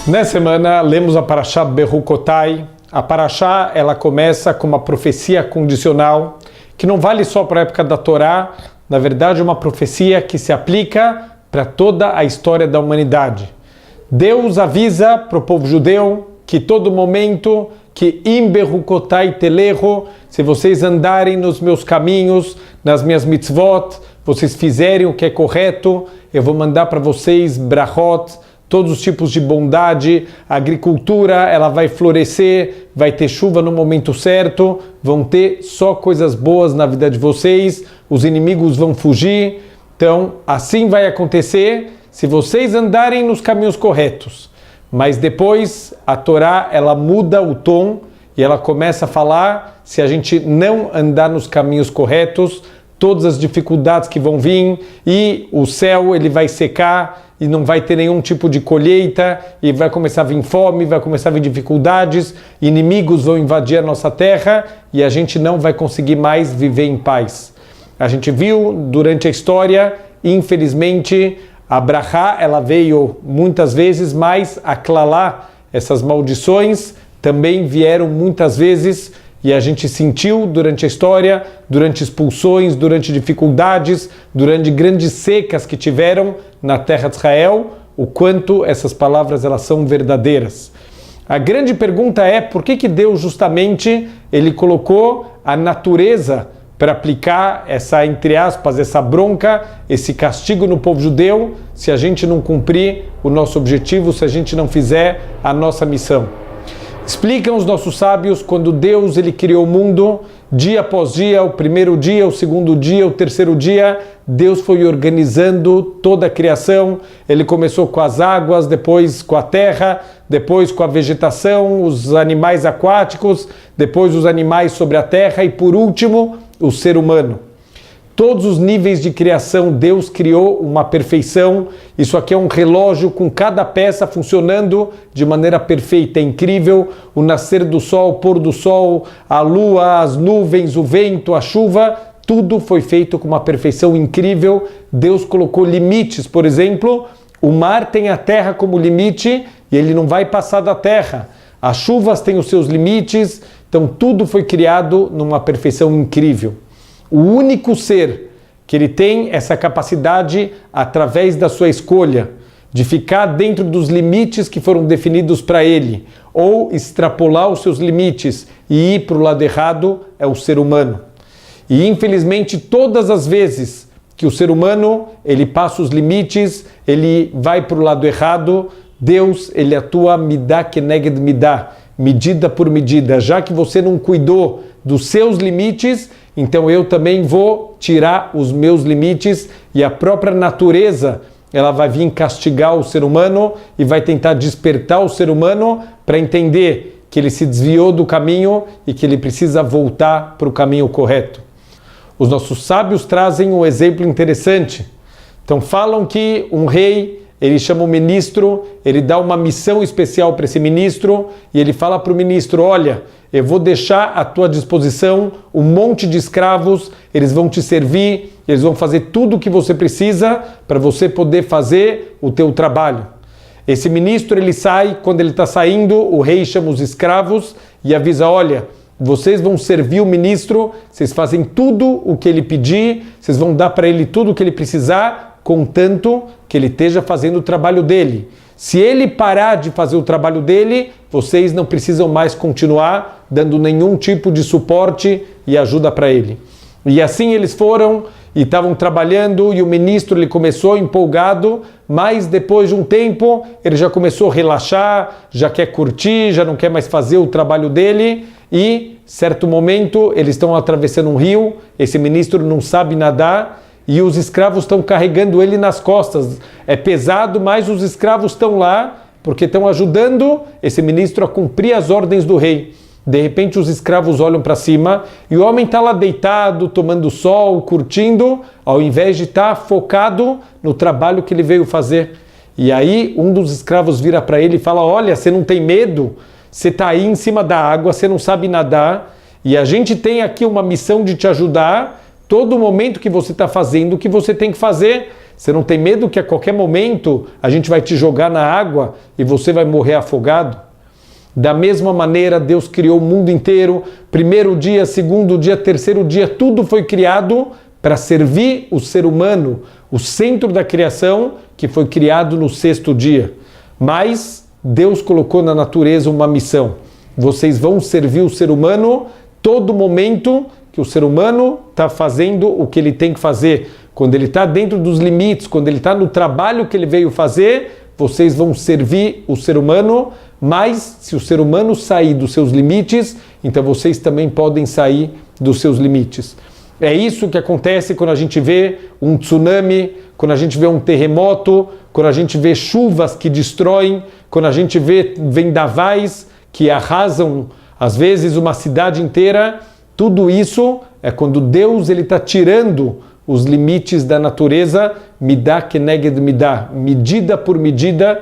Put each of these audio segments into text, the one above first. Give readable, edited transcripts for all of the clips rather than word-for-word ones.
Nessa semana, lemos a Parashá Bechukotai. A Parashá, ela começa com uma profecia condicional, que não vale só para a época da Torá, na verdade é uma profecia que se aplica para toda a história da humanidade. Deus avisa para o povo judeu que todo momento, que im Bechukotai telecho, se vocês andarem nos meus caminhos, nas minhas mitzvot, vocês fizerem o que é correto, eu vou mandar para vocês brachot, todos os tipos de bondade, a agricultura ela vai florescer, vai ter chuva no momento certo, vão ter só coisas boas na vida de vocês, os inimigos vão fugir. Então, assim vai acontecer se vocês andarem nos caminhos corretos. Mas depois a Torá ela muda o tom e ela começa a falar se a gente não andar nos caminhos corretos, todas as dificuldades que vão vir e o céu ele vai secar e não vai ter nenhum tipo de colheita e vai começar a vir fome, vai começar a vir dificuldades, inimigos vão invadir a nossa terra e a gente não vai conseguir mais viver em paz. A gente viu durante a história, infelizmente, a brachá ela veio muitas vezes, mas a klalá, essas maldições, também vieram muitas vezes e a gente sentiu durante a história, durante expulsões, durante dificuldades, durante grandes secas que tiveram na terra de Israel, o quanto essas palavras elas são verdadeiras. A grande pergunta é por que Deus justamente ele colocou a natureza para aplicar essa, entre aspas, essa bronca, esse castigo no povo judeu, se a gente não cumprir o nosso objetivo, se a gente não fizer a nossa missão. Explicam os nossos sábios, quando Deus ele criou o mundo, dia após dia, o primeiro dia, o segundo dia, o terceiro dia, Deus foi organizando toda a criação. Ele começou com as águas, depois com a terra, depois com a vegetação, os animais aquáticos, depois os animais sobre a terra e por último, o ser humano. Todos os níveis de criação, Deus criou uma perfeição. Isso aqui é um relógio com cada peça funcionando de maneira perfeita, é incrível. O nascer do sol, o pôr do sol, a lua, as nuvens, o vento, a chuva, tudo foi feito com uma perfeição incrível. Deus colocou limites, por exemplo, o mar tem a terra como limite e ele não vai passar da terra. As chuvas têm os seus limites, então tudo foi criado numa perfeição incrível. O único ser que ele tem essa capacidade, através da sua escolha, de ficar dentro dos limites que foram definidos para ele, ou extrapolar os seus limites e ir para o lado errado, é o ser humano. E infelizmente todas as vezes que o ser humano ele passa os limites, ele vai para o lado errado, Deus ele atua midá keneged midá, medida por medida. Já que você não cuidou dos seus limites, então eu também vou tirar os meus limites e a própria natureza ela vai vir castigar o ser humano e vai tentar despertar o ser humano para entender que ele se desviou do caminho e que ele precisa voltar para o caminho correto. Os nossos sábios trazem um exemplo interessante. Então falam que um rei ele chama o ministro, ele dá uma missão especial para esse ministro e ele fala para o ministro, olha, eu vou deixar à tua disposição um monte de escravos, eles vão te servir, eles vão fazer tudo o que você precisa para você poder fazer o teu trabalho. Esse ministro ele sai, quando ele está saindo, o rei chama os escravos e avisa, olha, vocês vão servir o ministro, vocês fazem tudo o que ele pedir, vocês vão dar para ele tudo o que ele precisar, contanto que ele esteja fazendo o trabalho dele. Se ele parar de fazer o trabalho dele, vocês não precisam mais continuar dando nenhum tipo de suporte e ajuda para ele. E assim eles foram e estavam trabalhando e o ministro ele começou empolgado, mas depois de um tempo ele já começou a relaxar, já quer curtir, já não quer mais fazer o trabalho dele e, certo momento, eles estão atravessando um rio, esse ministro não sabe nadar, e os escravos estão carregando ele nas costas. É pesado, mas os escravos estão lá porque estão ajudando esse ministro a cumprir as ordens do rei. De repente os escravos olham para cima e o homem está lá deitado, tomando sol, curtindo, ao invés de estar focado no trabalho que ele veio fazer. E aí um dos escravos vira para ele e fala, olha, você não tem medo? Você está aí em cima da água, você não sabe nadar e a gente tem aqui uma missão de te ajudar, todo momento que você está fazendo o que você tem que fazer. Você não tem medo que a qualquer momento a gente vai te jogar na água e você vai morrer afogado? Da mesma maneira, Deus criou o mundo inteiro, primeiro dia, segundo dia, terceiro dia, tudo foi criado para servir o ser humano, o centro da criação, que foi criado no sexto dia. Mas Deus colocou na natureza uma missão. Vocês vão servir o ser humano todo momento que o ser humano está fazendo o que ele tem que fazer. Quando ele está dentro dos limites, quando ele está no trabalho que ele veio fazer, vocês vão servir o ser humano, mas se o ser humano sair dos seus limites, então vocês também podem sair dos seus limites. É isso que acontece quando a gente vê um tsunami, quando a gente vê um terremoto, quando a gente vê chuvas que destroem, quando a gente vê vendavais que arrasam, às vezes, uma cidade inteira. Tudo isso é quando Deus está tirando os limites da natureza, midá keneged midá, medida por medida,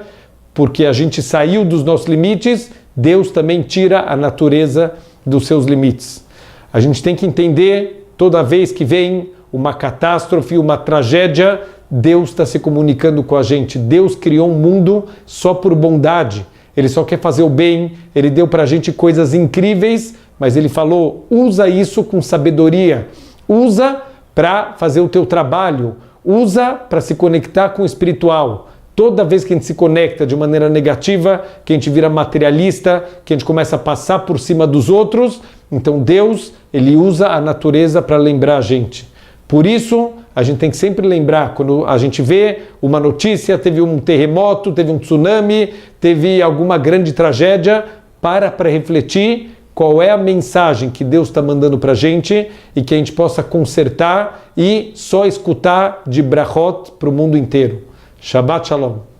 porque a gente saiu dos nossos limites, Deus também tira a natureza dos seus limites. A gente tem que entender, toda vez que vem uma catástrofe, uma tragédia, Deus está se comunicando com a gente. Deus criou um mundo só por bondade. Ele só quer fazer o bem, Ele deu para a gente coisas incríveis, mas Ele falou, usa isso com sabedoria, usa para fazer o teu trabalho, usa para se conectar com o espiritual. Toda vez que a gente se conecta de maneira negativa, que a gente vira materialista, que a gente começa a passar por cima dos outros, então Deus, Ele usa a natureza para lembrar a gente. Por isso, a gente tem que sempre lembrar, quando a gente vê uma notícia, teve um terremoto, teve um tsunami, teve alguma grande tragédia, para refletir qual é a mensagem que Deus está mandando para a gente e que a gente possa consertar e só escutar de brachot para o mundo inteiro. Shabbat Shalom.